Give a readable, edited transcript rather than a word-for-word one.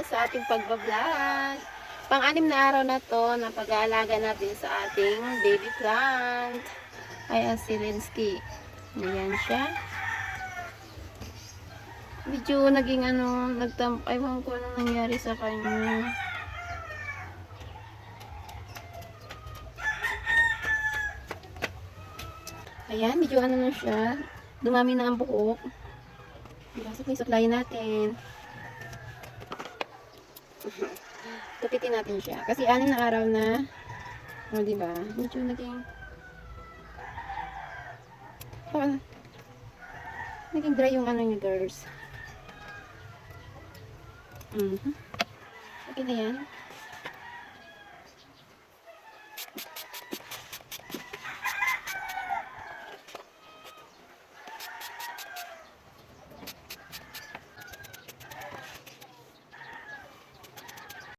tayo sa ating pagbablog. Pang-anim na araw na to na pag-aalaga natin sa ating baby plant. Ayan si Linsky. Ayan siya. Medyo naging ewan ko anong nangyari sa kanya. Ayan, medyo na siya. Dumami na ang buhok. Pasok na yung supply natin. Tupitin natin siya. Kasi 6 na araw na. O, diba? Medyo naging naging dry yung niya, girls. Okay na yan.